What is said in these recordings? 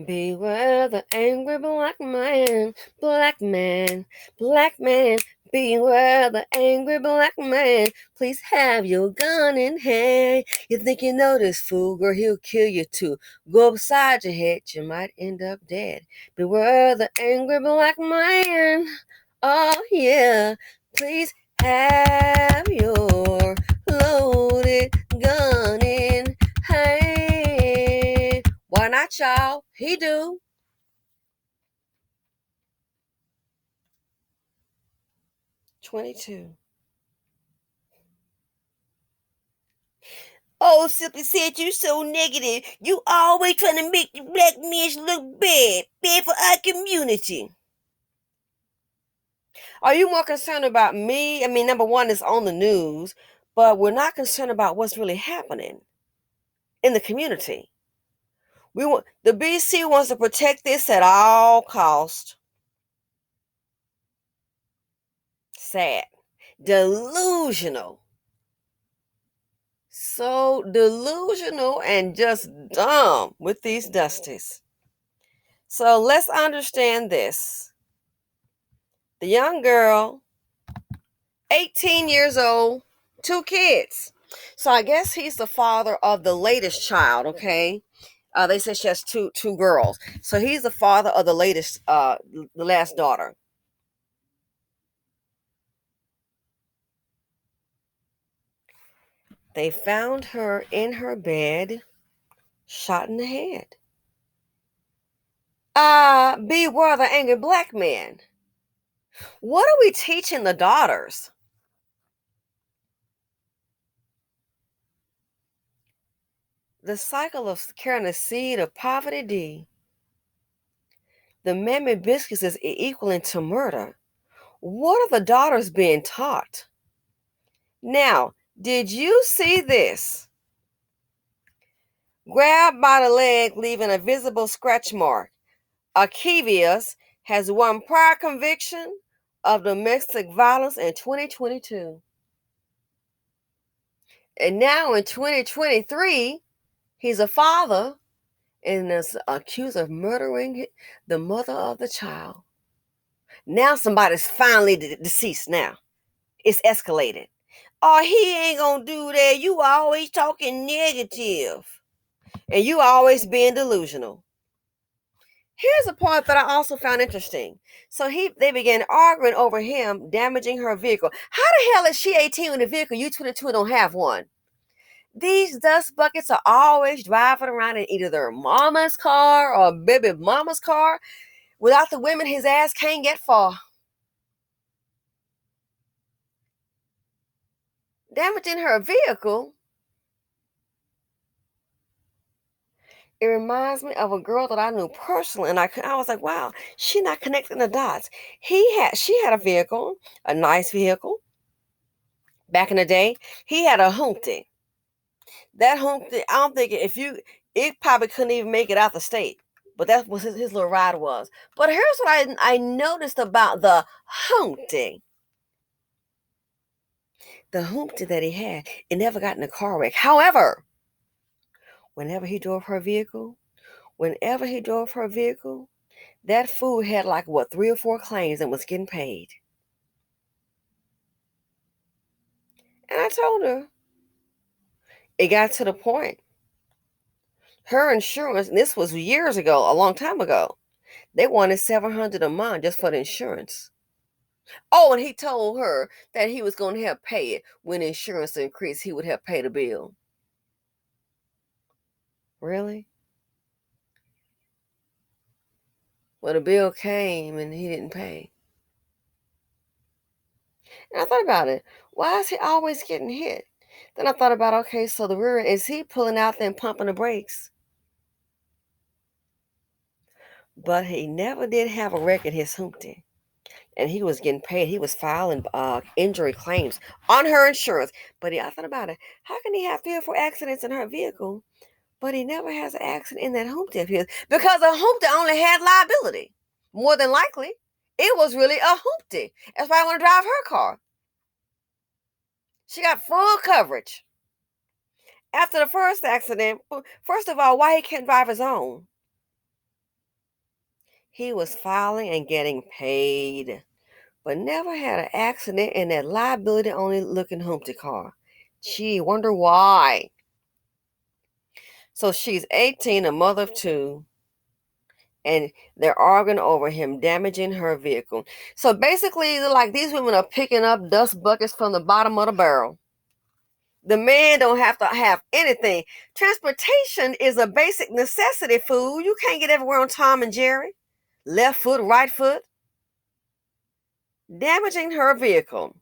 Beware the angry black man, black man, black man. Beware the angry black man. Please have your gun in hand. You think you know this fool, girl, he'll kill you too. Go upside your head, you might end up dead. Beware the angry black man. Oh yeah, please have your loaded gun in hand. Why not, y'all? He do. $22. Oh, Simply said you so negative. You always trying to make the black men look bad. Bad for our community. Are you more concerned about me? I mean, number one is on the news, but we're not concerned about what's really happening in the community. We want the BC wants to protect this at all cost. Sad. Delusional. So delusional and just dumb with these dusties. So let's understand this. The young girl, 18 years old, two kids. So I guess he's the father of the latest child, okay? They said she has two girls. So he's the father of the latest, the last daughter. They found her in her bed, shot in the head. Beware the angry black man. What are we teaching the daughters? The cycle of carrying the seed of poverty D. The mammy biscuits is equaling to murder. What are the daughters being taught? Now, did you see this? Grabbed by the leg, leaving a visible scratch mark. Archivius has one prior conviction of domestic violence in 2022. And now in 2023, he's a father and is accused of murdering the mother of the child. Now somebody's finally deceased now. It's escalated. Oh, he ain't gonna do that. You always talking negative. And you always being delusional. Here's a part that I also found interesting. So they began arguing over him damaging her vehicle. How the hell is she 18 with a vehicle? You 22 don't have one. These dust buckets are always driving around in either their mama's car or baby mama's car. Without the women, his ass can't get far. Damaging her vehicle. It reminds me of a girl that I knew personally, and I was like, wow, she not connecting the dots. She had a vehicle, a nice vehicle. Back in the day, he had a Humpty. That Humpty, I don't think it probably couldn't even make it out the state. But that's what his little ride was. But here's what I noticed about the Humpty. The Humpty that he had, it never got in a car wreck. However, whenever he drove her vehicle, that fool had like what 3 or 4 claims and was getting paid. And I told her, it got to the point. Her insurance, and this was years ago, a long time ago, they wanted $700 a month just for the insurance. Oh, and he told her that he was going to help pay it when insurance increased. He would help pay the bill. Really? Well, the bill came and he didn't pay. And I thought about it. Why is he always getting hit? Then I thought about, okay, so the rear, is he pulling out there and pumping the brakes? But he never did have a record, his Humpty. And he was getting paid. He was filing injury claims on her insurance. But I thought about it. How can he have 3 or 4 accidents in her vehicle, but he never has an accident in that Humpty of his? Because a Humpty only had liability. More than likely, it was really a Humpty. That's why I want to drive her car. She got full coverage. After the first accident, first of all, why he can't drive his own? He was filing and getting paid, but never had an accident in that liability only looking Humpty car. Gee, wonder why. So she's 18, a mother of two, and they're arguing over him damaging her vehicle. So basically, like these women are picking up dust buckets from the bottom of the barrel. The man don't have to have anything. Transportation is a basic necessity, fool. You can't get everywhere on Tom and Jerry. Left foot, right foot. Damaging her vehicle.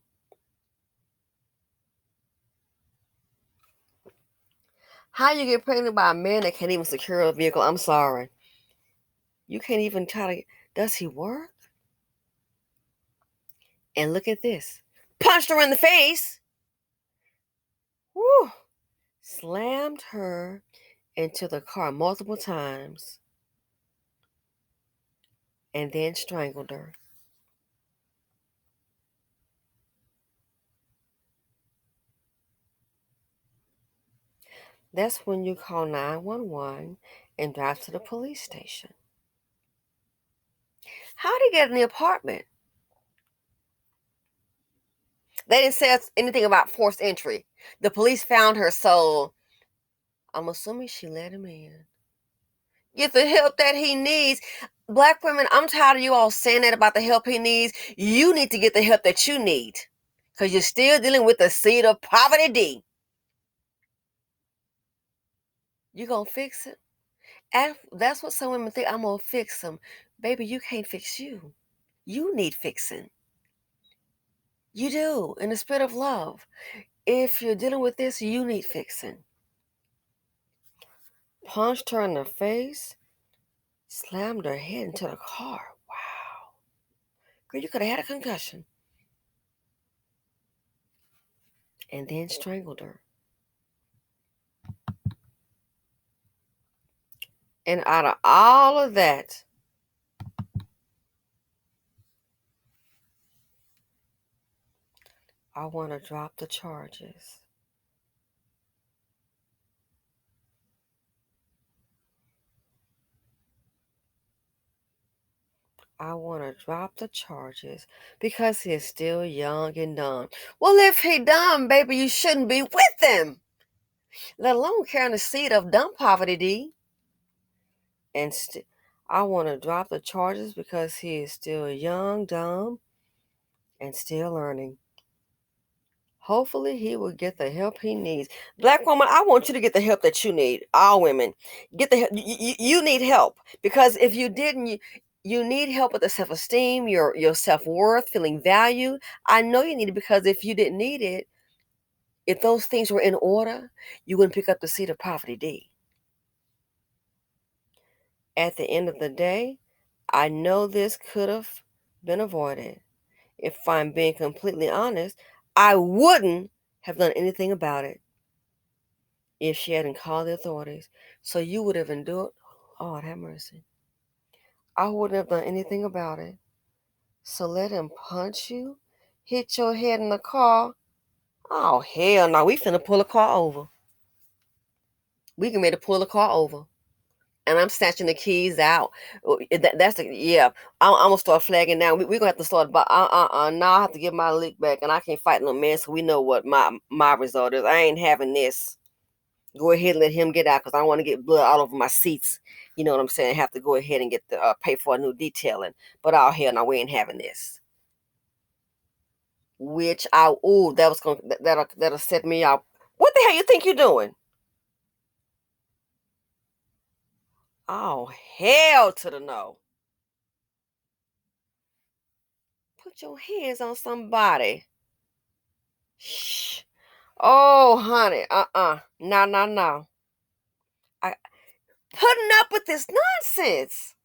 How you get pregnant by a man that can't even secure a vehicle? I'm sorry. You can't even try to. Does he work? And look at this. Punched her in the face. Woo. Slammed her into the car multiple times and then strangled her. That's when you call 911 and drive to the police station. How did he get in the apartment? They didn't say anything about forced entry. The police found her, so I'm assuming she let him in. Get the help that he needs. Black women, I'm tired of you all saying that about the help he needs. You need to get the help that you need, because you're still dealing with the seed of poverty D. You gonna fix it? And that's what some women think. I'm gonna fix them. Baby, you can't fix you. You need fixing. You do, in the spirit of love. If you're dealing with this, you need fixing. Punched her in the face, slammed her head into the car. Wow. Girl, you could have had a concussion. And then strangled her. And out of all of that, I want to drop the charges. I want to drop the charges because he is still young and dumb. Well, if he dumb, baby, you shouldn't be with him, let alone carrying the seed of dumb poverty, D. And I want to drop the charges because he is still young, dumb, and still learning. Hopefully, he will get the help he needs. Black woman, I want you to get the help that you need. All women, get the help. You need help, because if you didn't, you need help with the self-esteem, your self-worth, feeling valued. I know you need it, because if you didn't need it, if those things were in order, you wouldn't pick up the seed of poverty D. At the end of the day, I know this could have been avoided. If I'm being completely honest, I wouldn't have done anything about it if she hadn't called the authorities. So you would have endured. Oh, have mercy. I wouldn't have done anything about it. So let him punch you, hit your head in the car. Oh, hell no. We finna pull a car over. We can make to pull a car over. And I'm snatching the keys out. That's the, yeah. I'm gonna start flagging down. We're gonna have to start. But now I have to give my lick back, and I can't fight no man. So we know what my result is. I ain't having this. Go ahead and let him get out, because I don't want to get blood all over my seats. You know what I'm saying? Have to go ahead and get the pay for a new detailing. But oh hell no, we ain't having this. Which that was gonna that'll set me out. What the hell you think you're doing? Oh hell to the no. Put your hands on somebody. Shh. Oh honey, no, no, no. I putting up with this nonsense.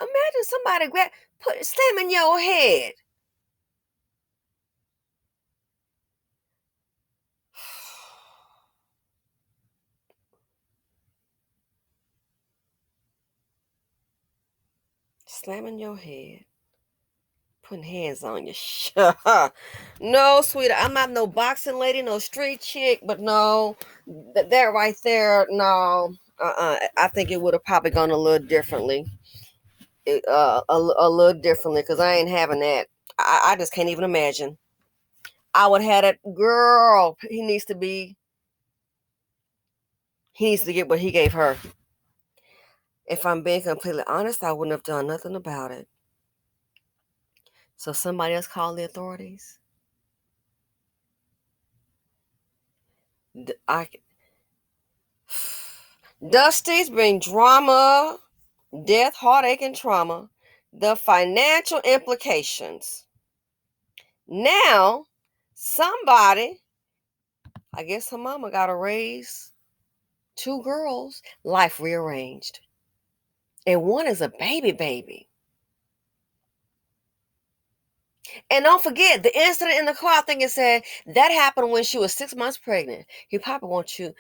Imagine somebody slamming your head. Slamming your head. Putting hands on you. No, sweetheart. I'm not no boxing lady, no street chick, but no, that right there, no. I think it would have probably gone a little differently a little differently, because I ain't having that. I just can't even imagine. I would have that girl. He needs to get what he gave her. If I'm being completely honest, I wouldn't have done nothing about it. So somebody else called the authorities. Dusty's bring drama, death, heartache, and trauma. The financial implications. Now, somebody, I guess her mama got to raise 2 girls, life rearranged. And one is a baby. And don't forget, the incident in the car, I think it said that happened when she was 6 months pregnant. He probably wants you.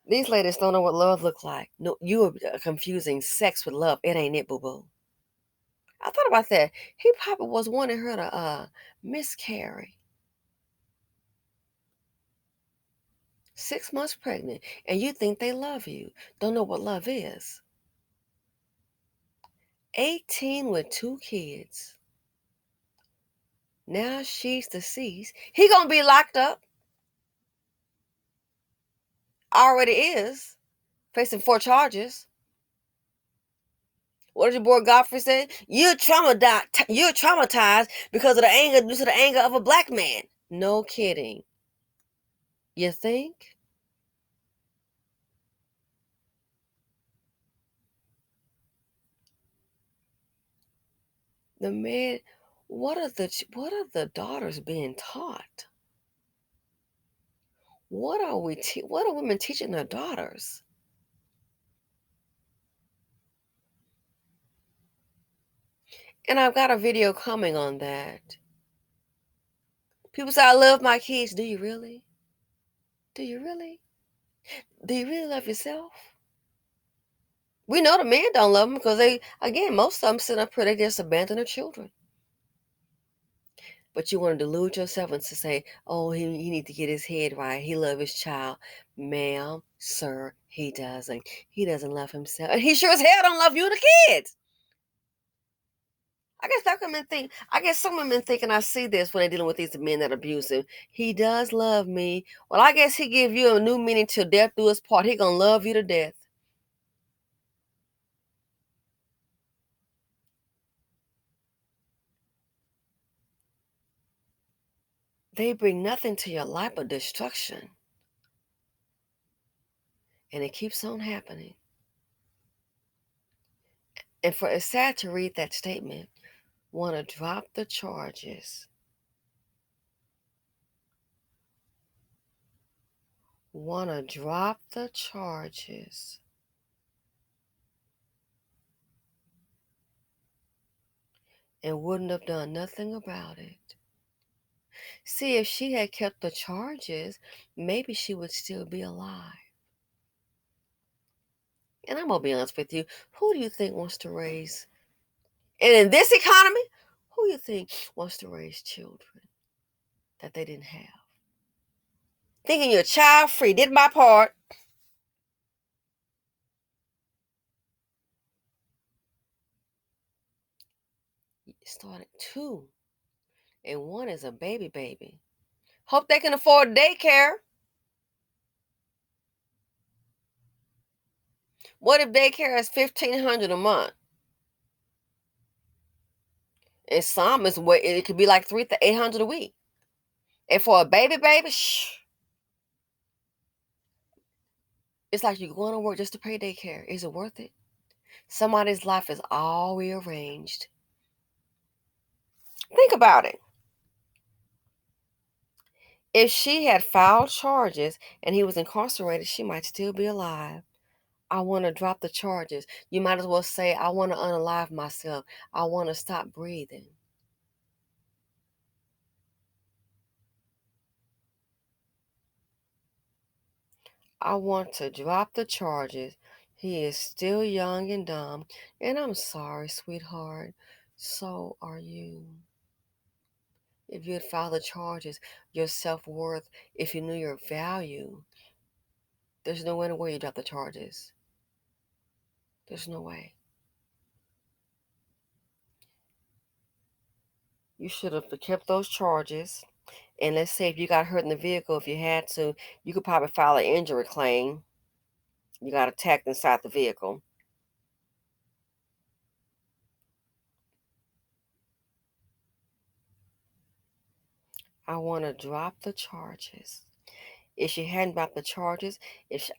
These ladies don't know what love look like. No, you are confusing sex with love. It ain't it, boo-boo. I thought about that. He probably was wanting her to miscarry. 6 months pregnant, and you think they love you. Don't know what love is. 18 with 2 kids. Now she's deceased. He gonna be locked up. Already is. Facing 4 charges. What did your boy Godfrey say? You're traumatized because of the anger, due to the anger of a black man. No kidding. You think? The man, what are the daughters being taught? What are women teaching their daughters? And I've got a video coming on that. People say, I love my kids. Do you really? Do you really? Do you really love yourself? We know the men don't love them because most of them sit up here, they just abandon their children. But you want to delude yourself and to say, oh, he need to get his head right. He love his child. Ma'am, sir, he doesn't. He doesn't love himself. And he sure as hell don't love you and the kids. I guess some women thinking I see this when they're dealing with these men that abuse him. He does love me. Well, I guess he give you a new meaning till death do us part. He gonna love you to death. They bring nothing to your life but destruction. And it keeps on happening. And it's sad to read that statement. Want to drop the charges. Want to drop the charges. And wouldn't have done nothing about it. See, if she had kept the charges, maybe she would still be alive. And I'm going to be honest with you. Who do you think wants to raise? And in this economy, who do you think wants to raise children that they didn't have? Thinking you're child free. Did my part. Started 2. And 1 is a baby. Hope they can afford daycare. What if daycare is $1,500 a month? And some is what it could be like $300 to $800 a week. And for a baby, shh. It's like you're going to work just to pay daycare. Is it worth it? Somebody's life is all rearranged. Think about it. If she had filed charges and he was incarcerated, she might still be alive. I want to drop the charges. You might as well say, I want to unalive myself. I want to stop breathing. I want to drop the charges. He is still young and dumb. And I'm sorry, sweetheart. So are you. If you had filed the charges, your self-worth, if you knew your value, there's no way you drop the charges. There's no way. You should have kept those charges. And let's say if you got hurt in the vehicle, if you had to, you could probably file an injury claim. You got attacked inside the vehicle. I want to drop the charges. If she hadn't dropped the charges,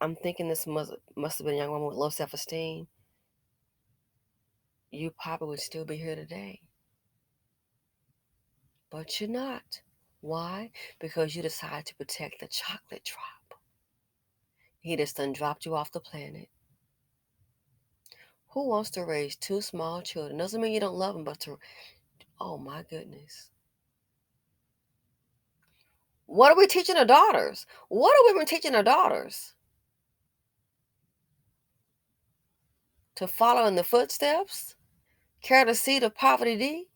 I'm thinking this must have been a young woman with low self-esteem, you probably would still be here today. But you're not. Why? Because you decided to protect the chocolate drop. He just done dropped you off the planet. Who wants to raise two small children? Doesn't mean you don't love them, but oh my goodness. What are we teaching our daughters? What are women teaching our daughters? To follow in the footsteps? Carry the seed of poverty D?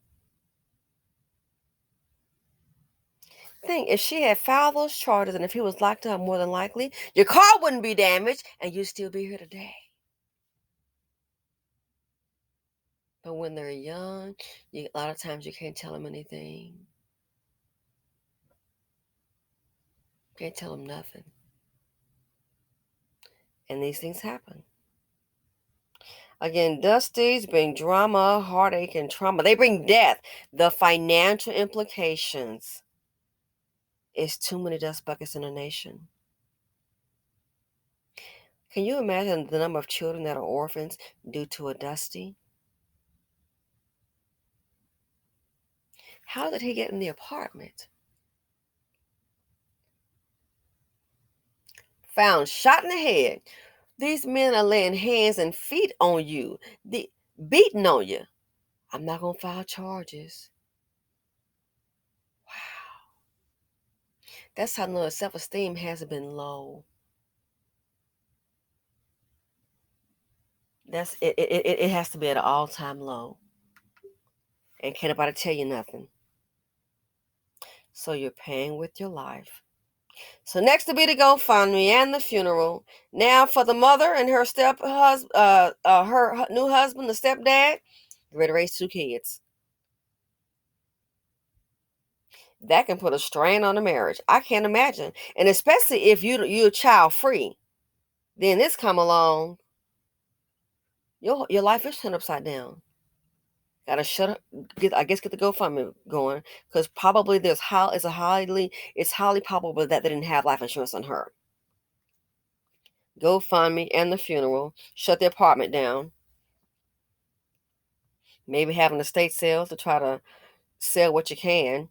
Think, if she had filed those charges and if he was locked up, more than likely, your car wouldn't be damaged and you'd still be here today. But when they're young, a lot of times you can't tell them anything. Can't tell them nothing. And these things happen. Again, Dusties bring drama, heartache, and trauma. They bring death. The financial implications is too many dust buckets in a nation. Can you imagine the number of children that are orphans due to a Dusty? How did he get in the apartment? Found shot in the head. These men are laying hands and feet on you, beating on you. I'm not going to file charges. Wow. That's how I know self-esteem hasn't been low. It has to be at an all-time low. And can't nobody tell you nothing. So you're paying with your life. So next to be the GoFundMe and the funeral. Now for the mother and her her new husband, the stepdad, get ready to raise two kids. That can put a strain on the marriage. I can't imagine. And especially if you're child free. Then this come along, your life is turned upside down. Gotta get the GoFundMe going, because probably it's highly probable that they didn't have life insurance on her. GoFundMe and the funeral. Shut the apartment down. Maybe have an estate sale to try to sell what you can.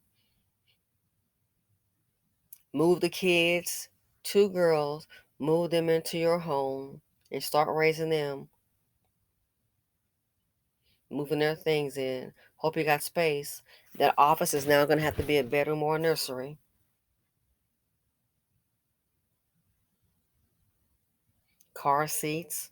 Move the kids, two girls, move them into your home and start raising them. Moving their things in. Hope you got space. That office is now going to have to be a bedroom or a nursery. Car seats.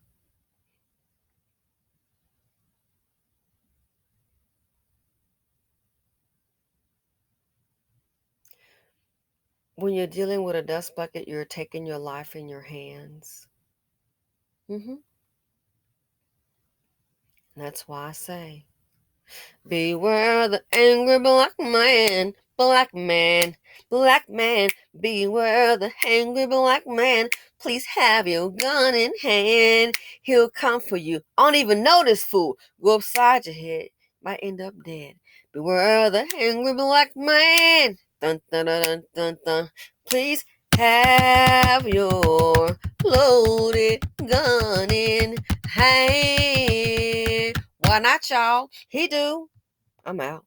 When you're dealing with a dust bucket, you're taking your life in your hands. That's why I say, beware the angry black man, black man, black man. Beware the angry black man. Please have your gun in hand. He'll come for you. I don't even know this fool. Go upside your head. Might end up dead. Beware the angry black man. Dun, dun, dun, dun, dun, dun. Please have your loaded gun in hand. Why not, y'all? He do. I'm out.